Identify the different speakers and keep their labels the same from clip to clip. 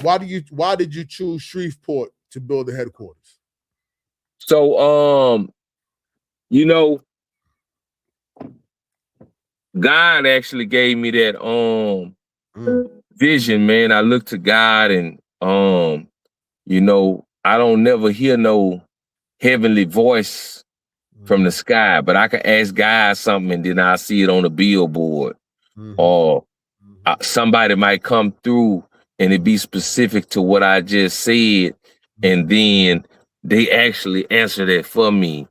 Speaker 1: why did you choose Shreveport to build the headquarters?
Speaker 2: So, you know, God actually gave me that vision, man. I look to God and you know, I don't never hear no heavenly voice from the sky, but I can ask God something and then I see it on a billboard. Or somebody might come through and it be specific to what I just said, and then they actually answer that for me.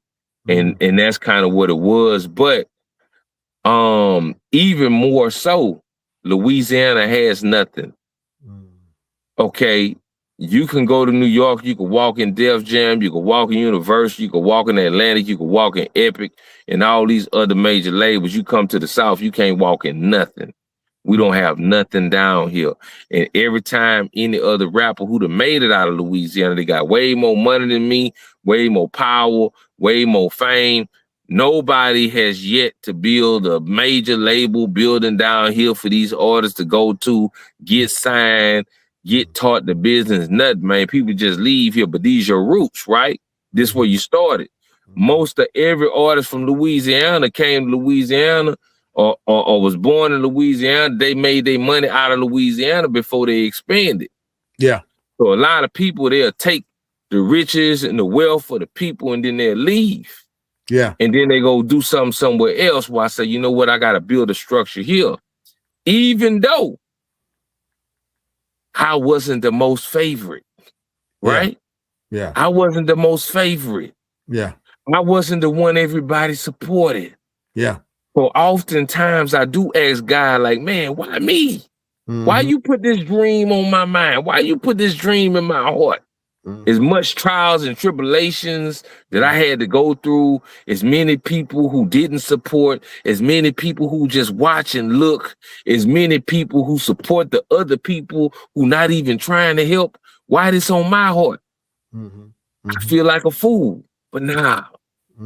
Speaker 2: And that's kind of what it was. But even more so, Louisiana has nothing. Okay, you can go to New York, you can walk in Def Jam, you can walk in Universal, you can walk in Atlantic, you can walk in Epic, and all these other major labels. You come to the South, you can't walk in nothing. We don't have nothing down here. And every time any other rapper who'd have made it out of Louisiana, they got way more money than me, way more power, way more fame. Nobody has yet to build a major label building down here for these artists to go to, get signed, get taught the business. Nothing, man. People just leave here, but these your roots, right? This where you started. Most of every artist from Louisiana came to Louisiana or was born in Louisiana. They made their money out of Louisiana before they expanded.
Speaker 1: Yeah.
Speaker 2: So a lot of people, they'll take the riches and the wealth of the people and then they'll leave.
Speaker 1: Yeah.
Speaker 2: And then they go do something somewhere else where I say, you know what, I got to build a structure here. Even though I wasn't the most favorite, right?
Speaker 1: Yeah.
Speaker 2: I wasn't the most favorite.
Speaker 1: Yeah.
Speaker 2: I wasn't the one everybody supported.
Speaker 1: Yeah.
Speaker 2: So oftentimes I do ask God, like, man, why me? Why you put this dream on my mind? Why you put this dream in my heart? As much trials and tribulations that I had to go through, as many people who didn't support, as many people who just watch and look, as many people who support the other people who not even trying to help. Why this on my heart? I feel like a fool, but nah,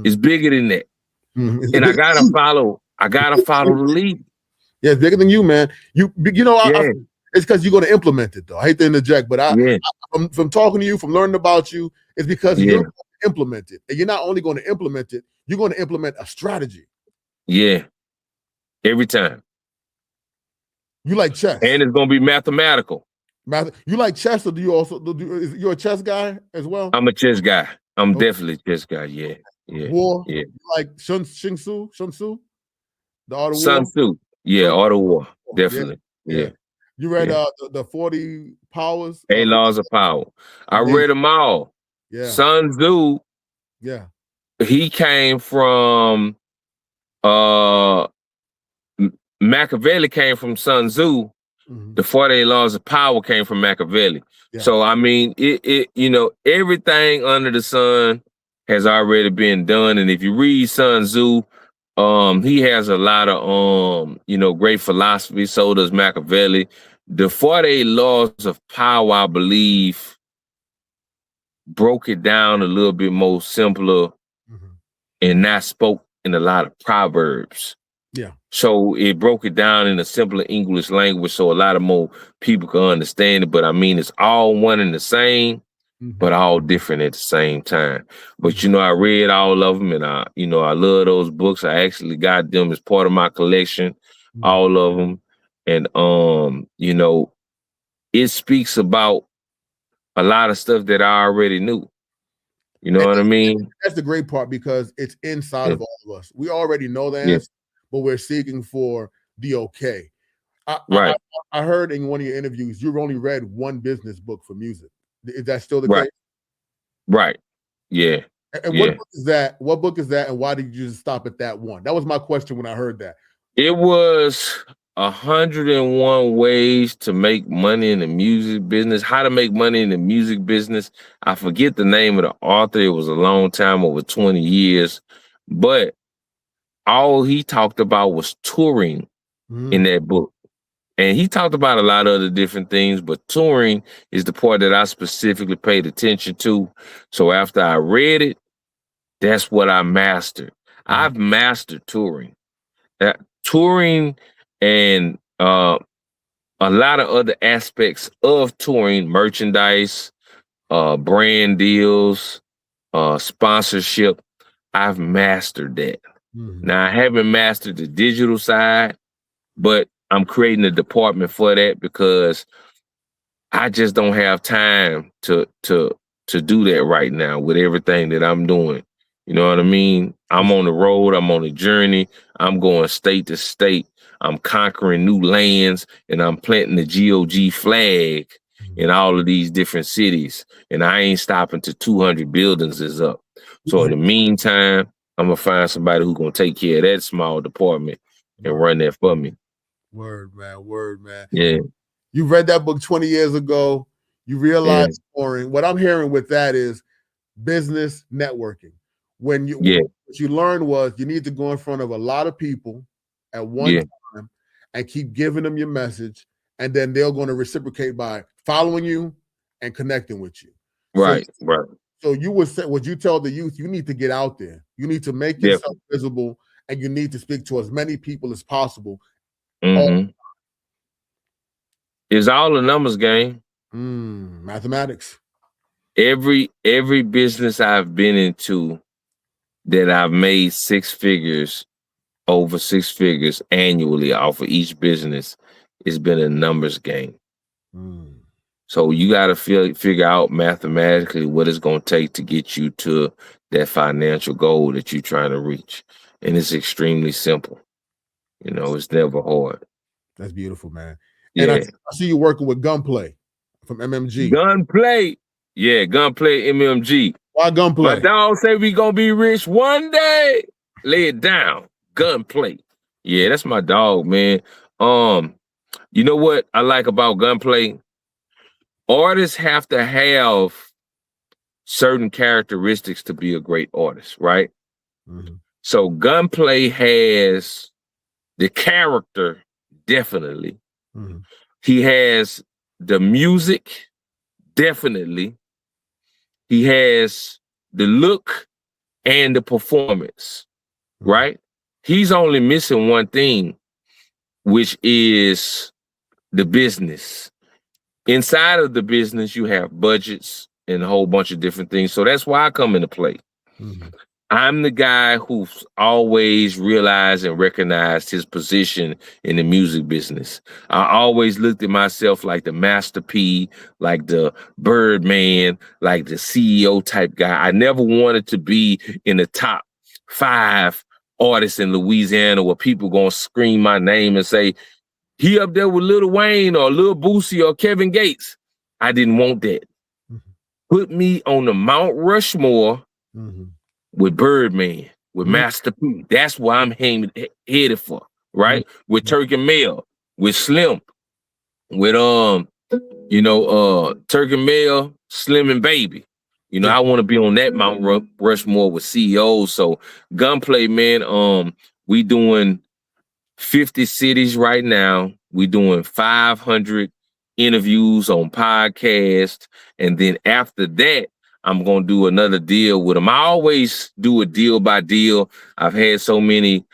Speaker 2: it's bigger than that. And I gotta follow the lead.
Speaker 1: Yeah, it's bigger than you, man. You know, it's because you're going to implement it, though. I hate to interject, but from talking to you, from learning about you, it's because you're going to implement it. And you're not only going to implement it, you're going to implement a strategy.
Speaker 2: Yeah. Every time.
Speaker 1: You like chess.
Speaker 2: And it's going to be mathematical.
Speaker 1: You like chess, or do you also you're a chess guy as well?
Speaker 2: I'm a chess guy. I'm definitely a chess guy. Yeah. Yeah.
Speaker 1: War.
Speaker 2: Yeah.
Speaker 1: You like Sun Tzu? The Art of War?
Speaker 2: Sun Tzu. Yeah, Art of War. Definitely. Yeah.
Speaker 1: You read the 40 Powers?
Speaker 2: 8 Laws of Power. I read them all.
Speaker 1: Yeah.
Speaker 2: Sun Tzu.
Speaker 1: Yeah.
Speaker 2: He came from Machiavelli came from Sun Tzu. The 48 Laws of Power came from Machiavelli. Yeah. So I mean, it you know, everything under the sun has already been done. And if you read Sun Tzu, he has a lot of you know, great philosophy. So does Machiavelli. The 48 Laws of Power, I believe, broke it down a little bit more simpler and not spoke in a lot of proverbs.
Speaker 1: Yeah.
Speaker 2: So it broke it down in a simpler English language so a lot of more people can understand it. But I mean, it's all one and the same, but all different at the same time. But, you know, I read all of them and I love those books. I actually got them as part of my collection, all of them. And, you know, it speaks about a lot of stuff that I already knew. You know what I mean?
Speaker 1: That's the great part because it's inside of all of us. We already know the answer, but we're seeking for the okay. I heard in one of your interviews, you've only read one business book for music. Is that still the case?
Speaker 2: Right. Yeah.
Speaker 1: And what book is that? What book is that? And why did you just stop at that one? That was my question when I heard that.
Speaker 2: It was 101 ways to make money in the music business. How to make money in the music business. I forget the name of the author. It was a long time, over 20 years. But all he talked about was touring in that book. And he talked about a lot of other different things, but touring is the part that I specifically paid attention to. So after I read it, that's what I mastered. I've mastered touring. Touring and a lot of other aspects of touring, merchandise, brand deals, sponsorship. I've mastered that.
Speaker 1: Mm-hmm.
Speaker 2: Now I haven't mastered the digital side, but I'm creating a department for that because I just don't have time to do that right now with everything that I'm doing. You know what I mean? I'm on the road, I'm on a journey, I'm going state to state, I'm conquering new lands, and I'm planting the GOG flag in all of these different cities. And I ain't stopping till 200 buildings is up. So in the meantime, I'm gonna find somebody who's gonna take care of that small department and run that for me.
Speaker 1: Word, man. Word, man.
Speaker 2: Yeah.
Speaker 1: You read that book 20 years ago. You realize touring. What I'm hearing with that is business networking. What you learned was you need to go in front of a lot of people at one time and keep giving them your message, and then they're going to reciprocate by following you and connecting with you.
Speaker 2: Right.
Speaker 1: So you would say, would you tell the youth, you need to get out there. You need to make yourself visible, and you need to speak to as many people as possible.
Speaker 2: Mm-hmm. It's all a numbers game.
Speaker 1: Mathematics.
Speaker 2: Every business I've been into that I've made over six figures annually off of each business, it's been a numbers game. So you got to figure out mathematically what it's going to take to get you to that financial goal that you're trying to reach. And it's extremely simple. You know, it's never hard.
Speaker 1: That's beautiful, man.
Speaker 2: Yeah.
Speaker 1: And I see you working with Gunplay from MMG.
Speaker 2: Gunplay. Yeah, Gunplay MMG.
Speaker 1: Why Gunplay?
Speaker 2: My dog say we gonna be rich one day. Lay it down. Gunplay. Yeah, that's my dog, man. You know what I like about Gunplay? Artists have to have certain characteristics to be a great artist, right? Mm-hmm. So Gunplay has the character, definitely. Mm-hmm. He has the music, definitely. He has the look and the performance, right? He's only missing one thing, which is the business. Inside of the business, you have budgets and a whole bunch of different things. So that's why I come into play. Mm-hmm. I'm the guy who's always realized and recognized his position in the music business. I always looked at myself like the Master P, like the Birdman, like the CEO type guy. I never wanted to be in the top 5 artists in Louisiana where people gonna scream my name and say, he up there with Lil Wayne or Lil Boosie or Kevin Gates. I didn't want that. Mm-hmm. Put me on the Mount Rushmore with Birdman, with Master P. That's why I'm headed for, right? With Turk and Mel, with Slim, with Turk and Mel, Slim and Baby. You know, I want to be on that Mount Rushmore with CEOs. So Gunplay, man, we doing 50 cities right now. We doing 500 interviews on podcast. And then after that, I'm going to do another deal with them. I always do a deal by deal. I've had so many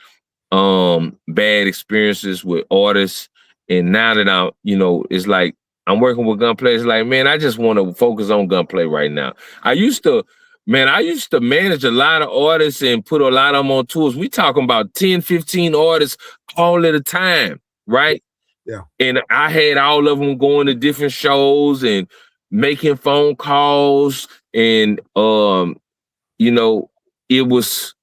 Speaker 2: bad experiences with artists. And now that I'm, it's like I'm working with Gunplay. It's like, man, I just want to focus on Gunplay right now. I used to manage a lot of artists and put a lot of them on tours. We talking about 10, 15 artists all at a time, right?
Speaker 1: Yeah.
Speaker 2: And I had all of them going to different shows and making phone calls. And, it was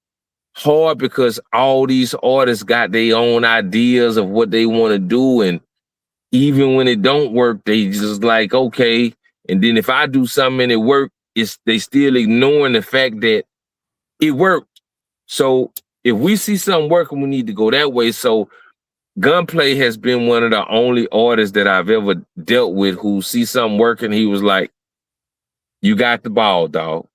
Speaker 2: hard because all these artists got their own ideas of what they want to do. And even when it don't work, they just like, okay. And then if I do something and it work, they still ignoring the fact that it worked. So if we see something working, we need to go that way. So Gunplay has been one of the only artists that I've ever dealt with who see something working. He was like, you got the ball, dog.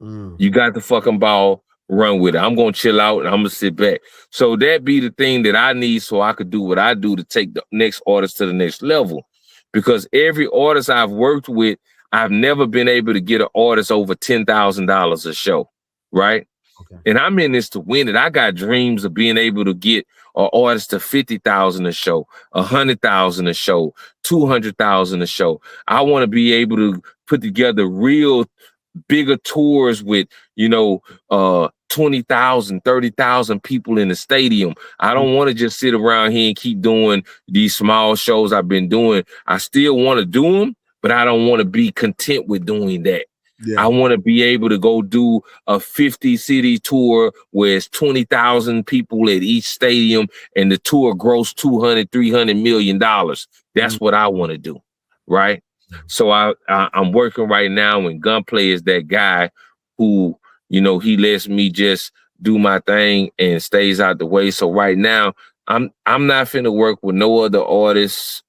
Speaker 2: You got the fucking ball, run with it. I'm going to chill out and I'm going to sit back. So that be the thing that I need so I could do what I do to take the next artist to the next level. Because every artist I've worked with, I've never been able to get an artist over $10,000 a show, right?
Speaker 1: Okay.
Speaker 2: And I'm in this to win it. I got dreams of being able to get an artist to 50,000 a show, 100,000 a show, 200,000 a show. I want to be able to put together real bigger tours with, 20,000, 30,000 people in the stadium. I don't want to just sit around here and keep doing these small shows I've been doing. I still want to do them, but I don't want to be content with doing that.
Speaker 1: Yeah.
Speaker 2: I want to be able to go do a 50 city tour where it's 20,000 people at each stadium and the tour gross $200, $300 million. That's what I want to do. Right. So I'm working right now, and Gunplay is that guy who, he lets me just do my thing and stays out the way. So right now I'm not finna work with no other artists.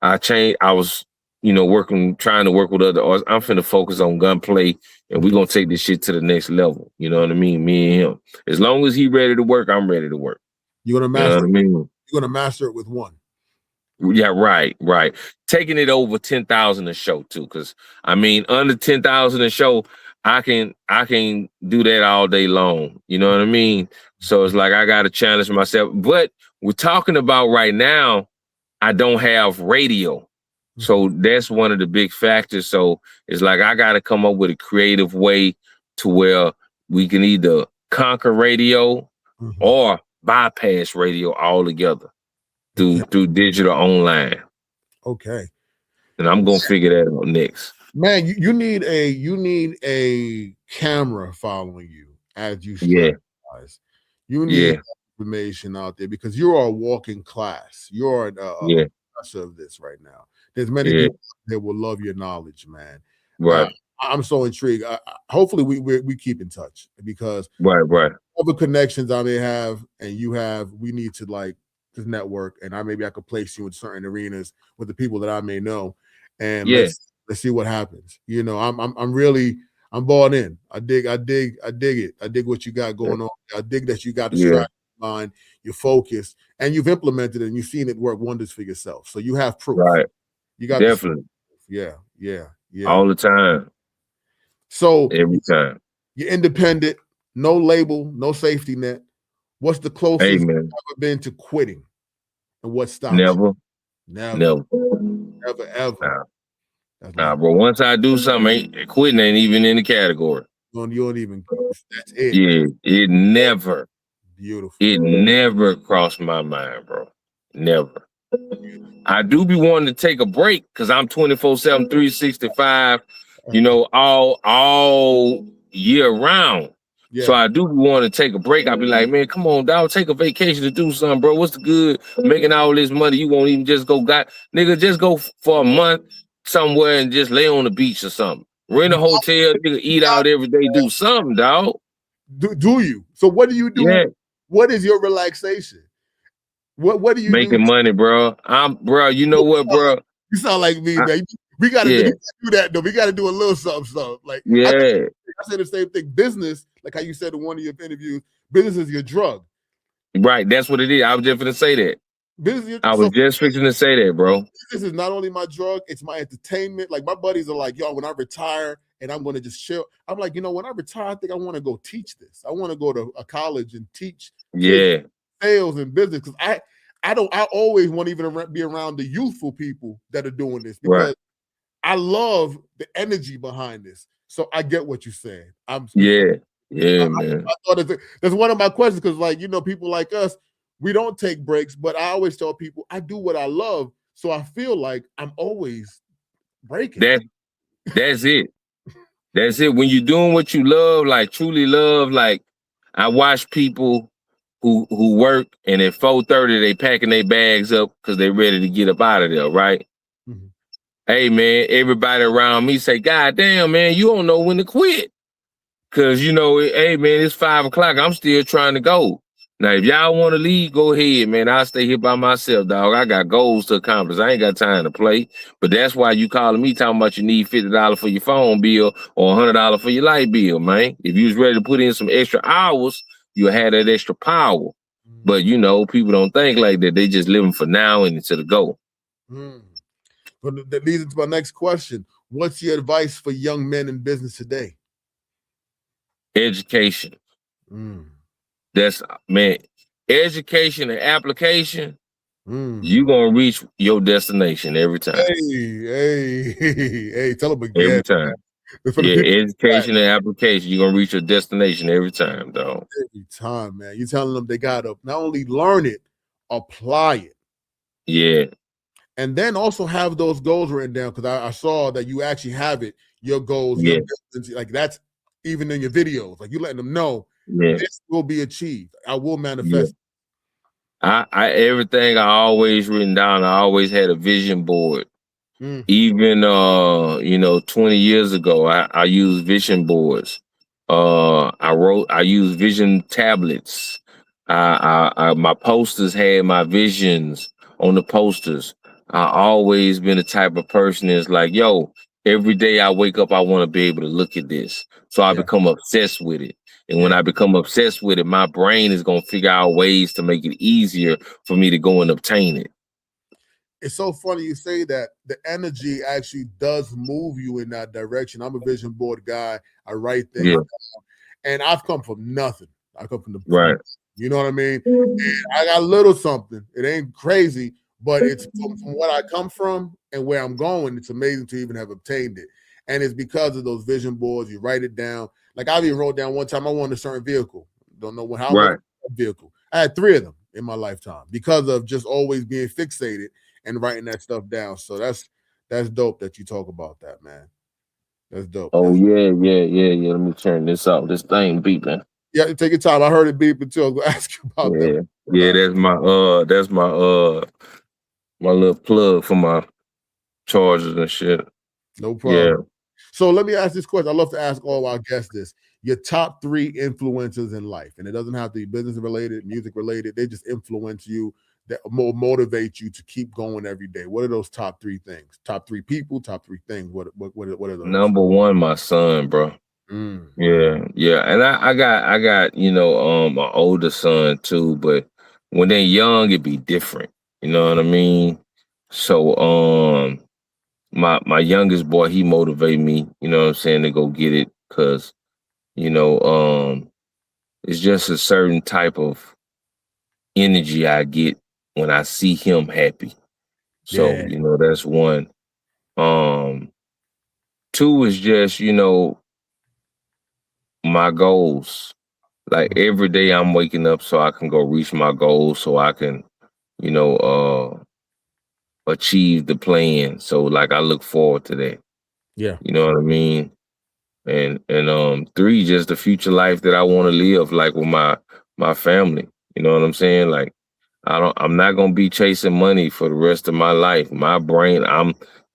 Speaker 2: I was, trying to work with other artists. I'm finna focus on Gunplay, and we're gonna take this shit to the next level. You know what I mean? Me and him. As long as he ready to work, I'm ready to work.
Speaker 1: You're gonna master. You know what I mean? You're gonna master it with one.
Speaker 2: Yeah, right. Taking it over 10,000 a show too, because under 10,000 a show, I can do that all day long. You know what I mean? So it's like I got to challenge myself. But we're talking about right now, I don't have radio, so that's one of the big factors. So it's like I got to come up with a creative way to where we can either conquer radio or bypass radio altogether. Through digital online.
Speaker 1: Okay.
Speaker 2: And I'm gonna figure that out next.
Speaker 1: Man, you need a camera following you as you strategize. You need information out there because you are a walking class. You're a professor of this right now. There's many people that will love your knowledge, man.
Speaker 2: Right.
Speaker 1: I'm so intrigued. Hopefully we keep in touch because
Speaker 2: right.
Speaker 1: Other connections I may have and you have, we need to like this network, and I could place you in certain arenas with the people that I may know, and let's see what happens. I'm bought in. I dig it. I dig what you got going on. I dig that you got the strategy in mind, you're focused, and you've implemented it, and you've seen it work wonders for yourself. So you have proof.
Speaker 2: Right.
Speaker 1: You got
Speaker 2: definitely.
Speaker 1: Yeah.
Speaker 2: All the time.
Speaker 1: So
Speaker 2: every time.
Speaker 1: You're independent, no label, no safety net. What's the closest you've ever been to quitting? And what stops you? Never, ever.
Speaker 2: Nah, bro. Once I do something, quitting ain't even in the category.
Speaker 1: You don't even. That's it.
Speaker 2: Yeah, it never.
Speaker 1: Beautiful.
Speaker 2: It never crossed my mind, bro. Never. I do be wanting to take a break because I'm 24/7, 365. All year round. Yeah. So I do want to take a break. I'll be like, man, come on, dog, take a vacation to do something, bro. What's the good making all this money? You won't even just go, just go for a month somewhere and just lay on the beach or something. Rent a hotel, nigga, eat out every day, do something, dog.
Speaker 1: Do you? So what do you do? Yeah. What is your relaxation? What do you
Speaker 2: making money, bro? Bro, you know what, bro?
Speaker 1: You sound like me, man. We gotta do that though. We gotta do a little something. Like I say the same thing. Business, like how you said in one of your interviews, business is your drug.
Speaker 2: Right, that's what it is. I was just gonna say that. I was just fixing to say that, bro.
Speaker 1: This is not only my drug, it's my entertainment. Like my buddies are like, yo, when I retire and I'm gonna just chill. I'm like, when I retire, I think I want to go teach this. I want to go to a college and teach sales and business because I always want to even be around the youthful people that are doing this because I love the energy behind this. So I get what you're saying.
Speaker 2: Man.
Speaker 1: I thought that's one of my questions because, people like us, we don't take breaks. But I always tell people I do what I love, so I feel like I'm always breaking.
Speaker 2: That's it. That's it. When you're doing what you love, like truly love, like I watch people who work and at 4:30 they packing their bags up because they ready to get up out of there, right? Mm-hmm. Hey man, everybody around me say, God damn, man, you don't know when to quit. Cause hey man, it's 5 o'clock. I'm still trying to go. Now, if y'all want to leave, go ahead, man. I'll stay here by myself, dog. I got goals to accomplish. I ain't got time to play. But that's why you calling me talking about you need $50 for your phone bill or $100 for your light bill, man. If you was ready to put in some extra hours, you'll have that extra power. But people don't think like that. They just living for now and to the go.
Speaker 1: But that leads into my next question. What's your advice for young men in business today?
Speaker 2: Education. That's, man, education and application, you're going to reach your destination every time.
Speaker 1: Hey, tell them again.
Speaker 2: Every time. Yeah, education and application, you're going to reach your destination every time, dog.
Speaker 1: Every time, man. You're telling them they got to not only learn it, apply it.
Speaker 2: Yeah.
Speaker 1: And then also have those goals written down, because I saw that you actually have it, your goals, your business, like that's even in your videos. Like you letting them know this will be achieved. I will manifest.
Speaker 2: I everything I always written down, I always had a vision board. Even 20 years ago, I used vision boards. I used vision tablets. My posters had my visions on the posters. I always been the type of person that's like, yo, every day I wake up, I want to be able to look at this. So I become obsessed with it. And when I become obsessed with it, my brain is going to figure out ways to make it easier for me to go and obtain it.
Speaker 1: It's so funny you say that. The energy actually does move you in that direction. I'm a vision board guy. I write things down, and I've come from nothing. I come from the
Speaker 2: right.
Speaker 1: You know what I mean? And I got a little something. It ain't crazy, but it's from what I come from and where I'm going. It's amazing to even have obtained it. And it's because of those vision boards. You write it down. Like I even wrote down one time I wanted a certain vehicle. Don't know how much vehicle. I had 3 of them in my lifetime because of just always being fixated and writing that stuff down. So that's dope that you talk about that, man. That's dope.
Speaker 2: Oh, yeah. Let me turn this off. This thing beeping.
Speaker 1: Yeah, take your time. I heard it beeping too. I was gonna ask you about that.
Speaker 2: Yeah, that's my my little plug for my chargers and shit.
Speaker 1: No problem. Yeah. So let me ask this question. I love to ask all our guests this. Your top 3 influences in life, and it doesn't have to be business related, music related. They just influence you, that more motivate you to keep going every day. What are those top 3 things? Top 3 people, top 3 things. What are those?
Speaker 2: Number 1, my son, bro. Yeah. And I got, an older son too, but when they're young, it'd be different. You know what I mean? So my youngest boy, he motivated me, you know what I'm saying, to go get it, because, it's just a certain type of energy I get when I see him happy. So, that's 1. 2 is just, my goals. Like every day I'm waking up so I can go reach my goals, so I can, achieve the plan. So like I look forward to that.
Speaker 1: Yeah.
Speaker 2: You know what I mean? And 3, just the future life that I want to live, like with my family. You know what I'm saying? Like I'm not gonna be chasing money for the rest of my life. My brain,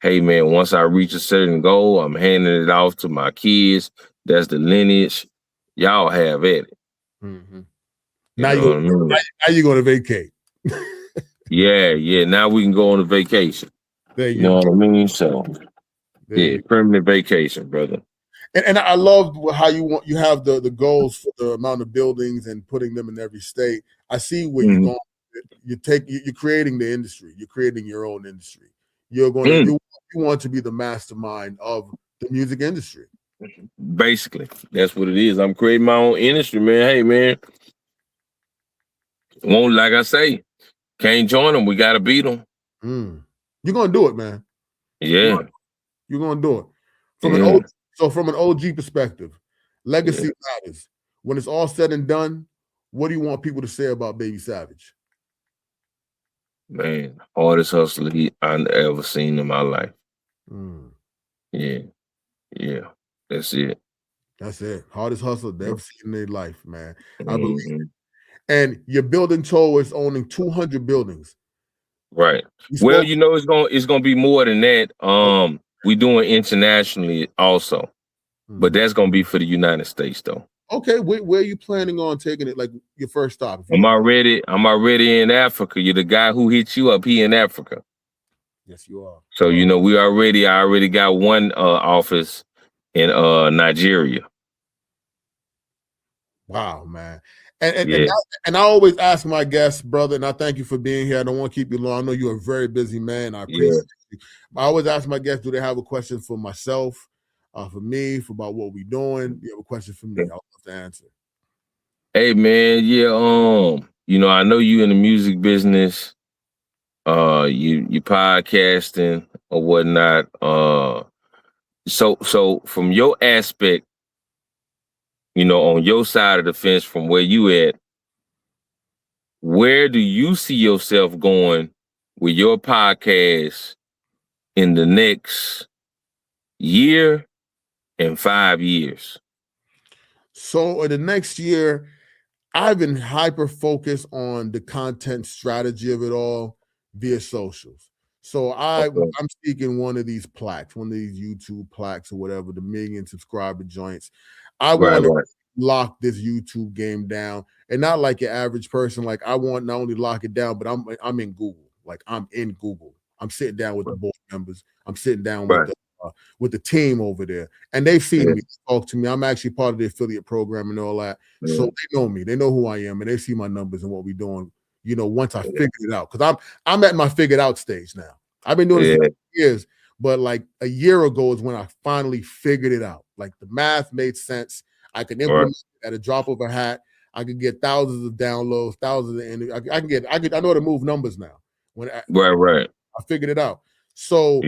Speaker 2: hey man, once I reach a certain goal, I'm handing it off to my kids. That's the lineage. Y'all have at it.
Speaker 1: Now you're going to vacate.
Speaker 2: Yeah. Now we can go on a vacation.
Speaker 1: There
Speaker 2: you know what I mean? So permanent vacation, brother.
Speaker 1: And I love how you have the goals for the amount of buildings and putting them in every state. I see where you're going. You're creating the industry. You're creating your own industry. You're going to you want to be the mastermind of the music industry.
Speaker 2: Basically, that's what it is. I'm creating my own industry, man. Hey, man. Won't, like I say, can't join them. We got to beat them.
Speaker 1: You're going to do it, man.
Speaker 2: Yeah.
Speaker 1: You're going to do it. From an OG perspective, legacy matters. When it's all said and done, what do you want people to say about Baby Savage?
Speaker 2: Man, hardest hustler I've ever seen in my life. Yeah. That's it.
Speaker 1: That's it. Hardest hustler they've ever seen in their life, man. I believe it. And you're building towards owning 200 buildings.
Speaker 2: Right. Well, it's gonna be more than that. We're doing internationally also, but that's gonna be for the United States though.
Speaker 1: Okay, where are you planning on taking it? Like your first stop?
Speaker 2: I'm already in Africa. You're the guy who hit you up. He in Africa.
Speaker 1: Yes, you are.
Speaker 2: So I already got 1 office in Nigeria.
Speaker 1: Wow, man. And I always ask my guests, brother, and I thank you for being here. I don't want to keep you long. I know you're a very busy man. I appreciate you. I always ask my guests, do they have a question for myself, for me, for about what we're doing? You have a question for me? I'll have to answer.
Speaker 2: Hey man, yeah, you know, I know you in the music business, you podcasting or whatnot. So from your aspect, you know, on your side of the fence from where you at, where do you see yourself going with your podcast in the next year and 5 years?
Speaker 1: So in the next year, I've been hyper focused on the content strategy of it all via socials. So I'm seeking one of these plaques, one of these YouTube plaques or whatever, the 1 million subscriber joints. I want to lock this YouTube game down, and not like your average person. Like I want not only lock it down, but I'm in Google. Like I'm in Google. I'm sitting down with the board members. I'm sitting down with the team over there, and they've seen me talk to me. I'm actually part of the affiliate program and all that, so they know me. They know who I am, and they see my numbers and what we're doing. You know, once I figured it out, because I'm at my figured out stage now. I've been doing this for years, but like a year ago is when I finally figured it out. Like the math made sense. I can implement it at a drop of a hat. I can get thousands of downloads, thousands of. I know how to move numbers now. I figured it out. So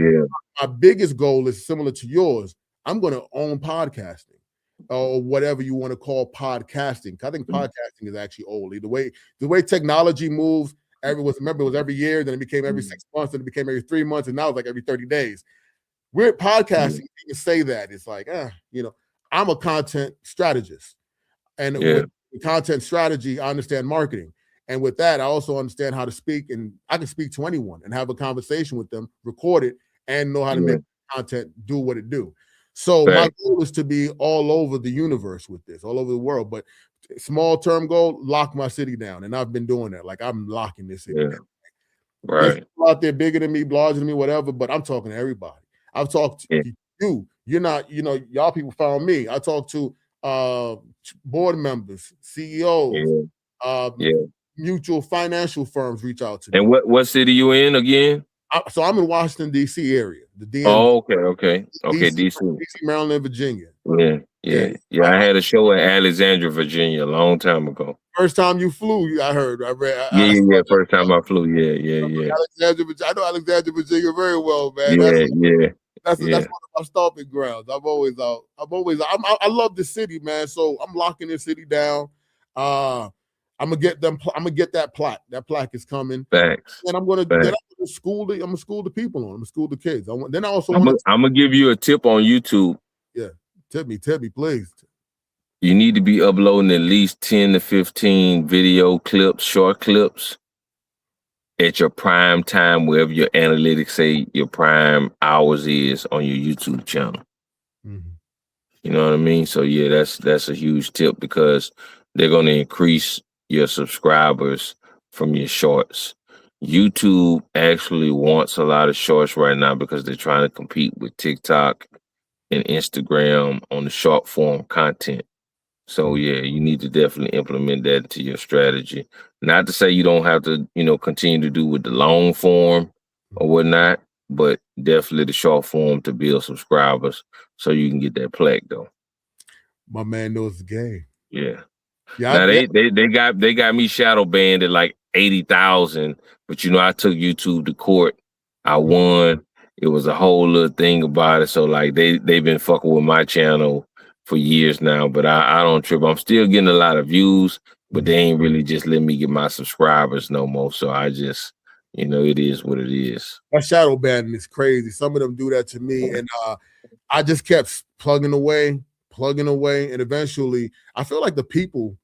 Speaker 1: my biggest goal is similar to yours. I'm going to own podcasting or whatever you want to call podcasting. I think podcasting is actually old. The way technology moves, remember it was every year, then it became every 6 months, then it became every 3 months, and now it's like every 30 days. We're podcasting. You can say that. It's like, you know, I'm a content strategist. And with content strategy, I understand marketing. And with that, I also understand how to speak, and I can speak to anyone and have a conversation with them, record it, and know how to make content do what it do. So my goal is to be all over the universe with this, all over the world. But small term goal, lock my city down. And I've been doing that. Like I'm locking this city down. There's people out there bigger than me, larger than me, whatever, but I'm talking to everybody. I've talked to you. You're not, you know, y'all people found me. I talked to board members, CEOs, mutual financial firms reach out to me.
Speaker 2: And what city you in again?
Speaker 1: So I'm in Washington, D.C. area, the DMV.
Speaker 2: Oh, okay, DC,
Speaker 1: Maryland, Virginia.
Speaker 2: Yeah. I had a show in Alexandria, Virginia, a long time ago.
Speaker 1: First time you flew, I heard. I
Speaker 2: First time I flew. Yeah.
Speaker 1: I know Alexandria, Virginia very well, man. That's one of my stomping grounds. I love the city, man. So I'm locking this city down. I'm gonna get that plaque. That plaque is coming.
Speaker 2: Thanks.
Speaker 1: And I'm gonna school the people on. I'm gonna school the kids. I'm
Speaker 2: gonna give you a tip on YouTube.
Speaker 1: Yeah, tip me, please.
Speaker 2: You need to be uploading at least 10 to 15 video clips, short clips, at your prime time, wherever your analytics say your prime hours is on your YouTube channel. You know what I mean? So yeah, that's a huge tip, because they're going to increase your subscribers from your shorts. YouTube actually wants a lot of shorts right now because they're trying to compete with TikTok and Instagram on the short form content. So yeah, you need to definitely implement that into your strategy. Not to say you don't have to, you know, continue to do with the long form or whatnot, but definitely the short form to build subscribers so you can get that plaque though.
Speaker 1: My man knows the game.
Speaker 2: Yeah. Now they got me shadow banned at like 80,000, but you know, I took YouTube to court. I won. It was a whole little thing about it. So like they've been fucking with my channel for years now, but I don't trip. I'm still getting a lot of views, but they ain't really just letting me get my subscribers no more. So I just, you know, it is what it is.
Speaker 1: That shadow banning is crazy. Some of them do that to me, and I just kept plugging away, and eventually I feel like the people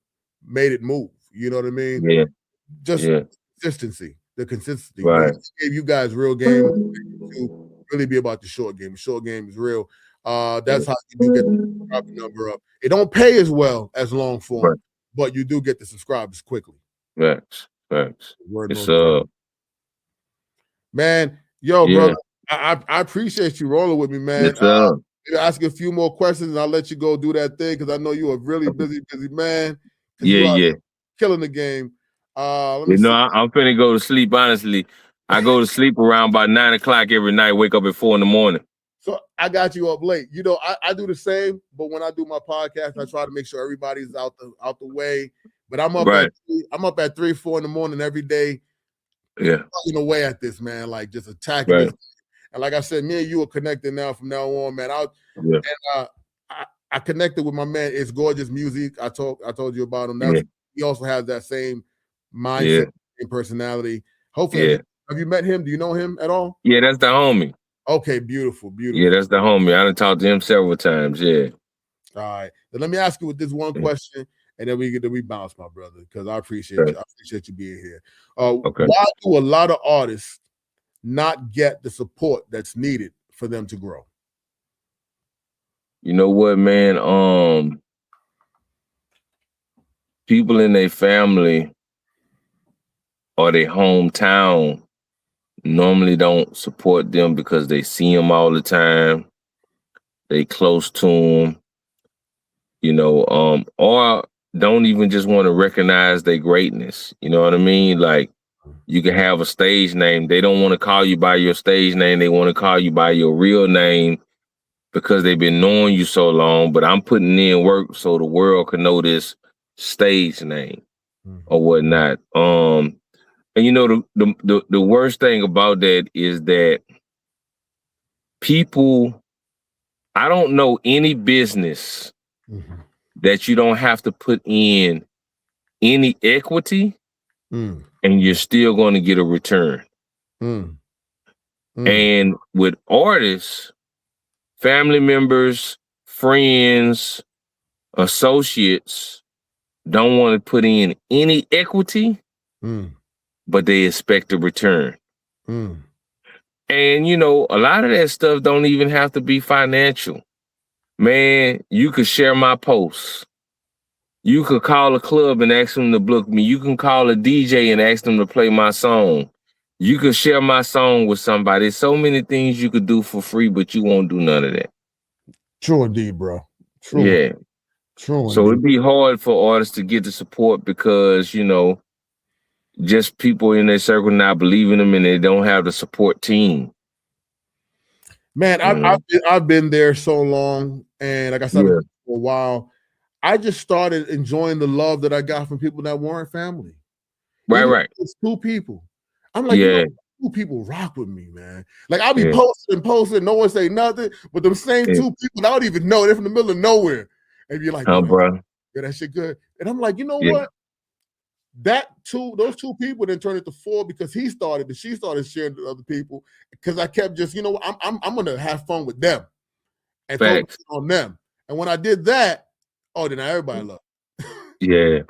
Speaker 1: made it move. You know what I mean?
Speaker 2: Yeah.
Speaker 1: Consistency. The consistency.
Speaker 2: Right.
Speaker 1: Gave you guys real game to really be about the short game. The short game is real. That's how you do get the subscriber number up. It don't pay as well as long form, but you do get the subscribers quickly.
Speaker 2: Facts. It's
Speaker 1: man, brother, I appreciate you rolling with me, man. Ask a few more questions and I'll let you go do that thing, because I know you're a really busy man.
Speaker 2: Yeah.
Speaker 1: Killing the game.
Speaker 2: I'm finna go to sleep, honestly. I go to sleep around by 9 o'clock every night, wake up at 4 in the morning.
Speaker 1: So I got you up late. You know, I do the same, but when I do my podcast, I try to make sure everybody's out the way. But I'm up at 3, 4 in the morning every day.
Speaker 2: Yeah.
Speaker 1: Plugging away at this, man, like just attacking this. And like I said, me and you are connected now from now on, man. I connected with my man. It's Gorgeous Music. I told you about him. He also has that same mindset and personality. Hopefully, have you met him? Do you know him at all?
Speaker 2: Yeah, that's the homie.
Speaker 1: Okay, beautiful.
Speaker 2: Yeah, that's the homie. I done talked to him several times. Yeah.
Speaker 1: All right. Then let me ask you with this one question, and then we bounce, my brother, because I appreciate you. I appreciate you being here. Why do a lot of artists not get the support that's needed for them to grow?
Speaker 2: You know what, man? People in their family or their hometown normally don't support them because they see them all the time. They close to them, you know, or don't even just want to recognize their greatness. You know what I mean? Like, you can have a stage name. They don't want to call you by your stage name. They want to call you by your real name because they've been knowing you so long. But I'm putting in work so the world can know this stage name or whatnot. And you know, the worst thing about that is that people, I don't know any business that you don't have to put in any equity and you're still going to get a return. And with artists, family members, friends, associates don't want to put in any equity, but they expect a return. And, you know, a lot of that stuff don't even have to be financial. Man, you could share my posts. You could call a club and ask them to book me. You can call a DJ and ask them to play my song. You could share my song with somebody. There's so many things you could do for free, but you won't do none of that.
Speaker 1: True indeed, bro. True.
Speaker 2: Yeah.
Speaker 1: True.
Speaker 2: So it'd be hard for artists to get the support because, you know, just people in their circle not believing them and they don't have the support team.
Speaker 1: Man, I've been there so long, and like I said, for a while, I just started enjoying the love that I got from people that weren't family.
Speaker 2: Right.
Speaker 1: It's 2 people. I'm like, you know, 2 people rock with me, man. Like I'll be posting, no one say nothing, but them same 2 people, I don't even know, they're from the middle of nowhere. And you're like, bro, yeah, that shit good. And I'm like, you know what? Those 2 people then turned into 4 because she started sharing to other people because I kept just, you know, I'm gonna have fun with them and focus on them. And when I did that, then everybody loved.
Speaker 2: Yeah,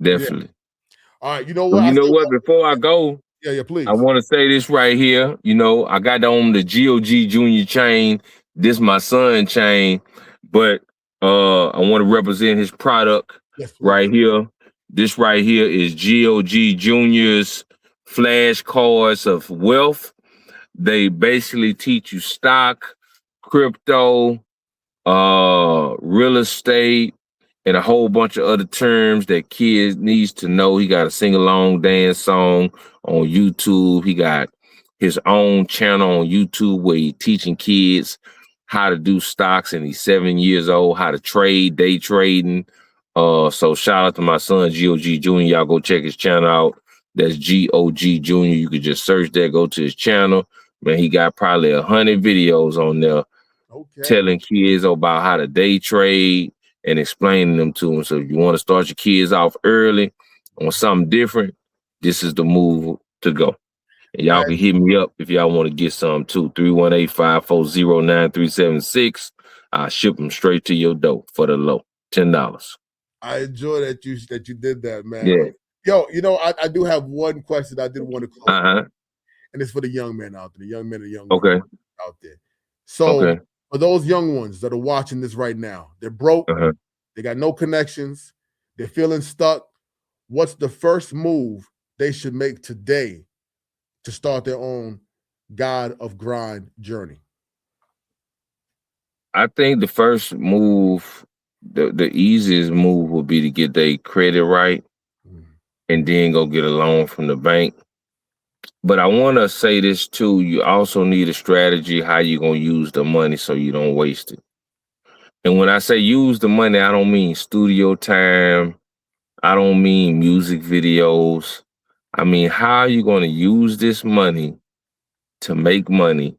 Speaker 2: definitely.
Speaker 1: Yeah. All right, you know what?
Speaker 2: Before I go,
Speaker 1: please.
Speaker 2: I want to say this right here. You know, I got on the GOG Junior chain. This my son chain, but I want to represent his product right here. This right here is GOG Junior's flashcards of wealth. They basically teach you stock, crypto, real estate, and a whole bunch of other terms that kids needs to know. He got a sing-along dance song on YouTube. He got his own channel on YouTube where he's teaching kids how to do stocks, and he's 7 years old, how to trade, day trading. So shout out to my son, GOG Jr. Y'all go check his channel out. That's GOG Jr. You could just search that, go to his channel. Man, he got probably 100 videos on there telling kids about how to day trade and explaining them to them. So if you want to start your kids off early on something different, this is the move to go. And y'all can hit me up if y'all want to get some too. 318-540-9376. I'll ship them straight to your door for the low, $10.
Speaker 1: I enjoy that you did that, man.
Speaker 2: Yeah.
Speaker 1: Yo, you know, I do have one question I did want to call, and it's for the young men out there, the young men and young women out there. So for those young ones that are watching this right now, they're broke, they got no connections, they're feeling stuck. What's the first move they should make today to start their own God of Grind journey?
Speaker 2: I think the first move, the easiest move would be to get their credit right and then go get a loan from the bank. But I want to say this too, you also need a strategy how you're going to use the money so you don't waste it. And when I say use the money, I don't mean studio time. I don't mean music videos. I mean, how are you going to use this money to make money,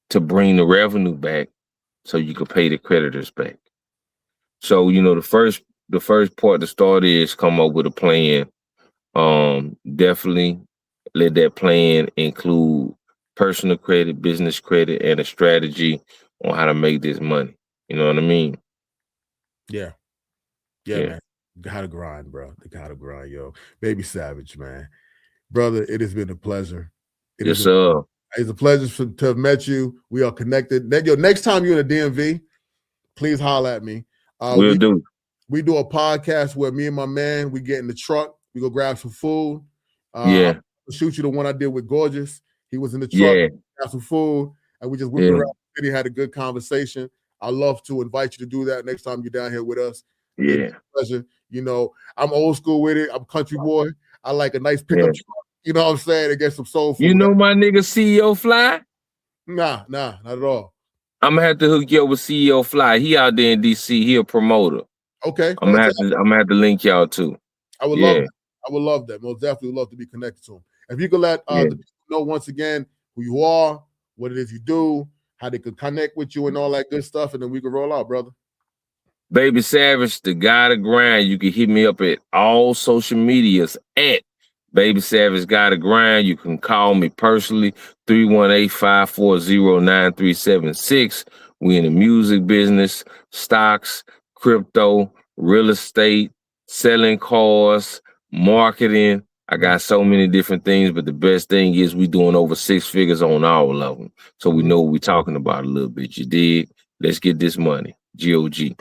Speaker 2: to bring the revenue back so you can pay the creditors back? So, the first part to start is come up with a plan. Definitely let that plan include personal credit, business credit, and a strategy on how to make this money. You know what I mean?
Speaker 1: Yeah, man. Gotta grind, bro. They gotta grind, yo. Baby Savage, man. Brother, it has been a pleasure.
Speaker 2: Yes, sir.
Speaker 1: It's a pleasure to have met you. We are connected. Next time you're in the DMV, please holler at me.
Speaker 2: We'll do.
Speaker 1: We do a podcast where me and my man, we get in the truck, we go grab some food.
Speaker 2: I'll
Speaker 1: shoot you the one I did with Gorgeous. He was in the truck, got some food, and we just whipped around the city, had a good conversation. I'd love to invite you to do that next time you're down here with us. It's a pleasure. I'm old school with it. I'm country boy. I like a nice pickup truck. You know what I'm saying? To get some soul food.
Speaker 2: You know my nigga CEO Fly?
Speaker 1: Nah, not at all.
Speaker 2: I'm gonna have to hook you up with CEO Fly. He out there in DC. He a promoter.
Speaker 1: Okay.
Speaker 2: I'm gonna have to link y'all too.
Speaker 1: I would love that. I would love that. Most definitely would love to be connected to him. If you could let the people know once again who you are, what it is you do, how they could connect with you and all that good stuff, and then we can roll out, brother.
Speaker 2: Baby Savage, the guy to grind. You can hit me up at all social medias at Baby Savage Gotta Grind. You can call me personally, 318-540-9376. We in the music business, stocks, crypto, real estate, selling cars, marketing. I got so many different things, but the best thing is we doing over 6 figures on all of them. So we know what we're talking about a little bit. You dig? Let's get this money. GOG.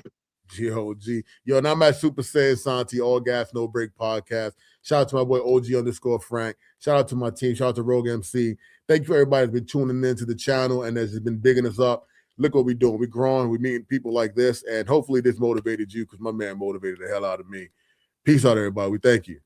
Speaker 1: GOG. Yo, and I'm at Super Saiyan Santi, All Gas, No Break podcast. Shout out to my boy OG_Frank. Shout out to my team. Shout out to Rogue MC. Thank you for everybody that's been tuning in to the channel and has been bigging us up. Look what we're doing. We're growing. We're meeting people like this. And hopefully this motivated you because my man motivated the hell out of me. Peace out, everybody. We thank you.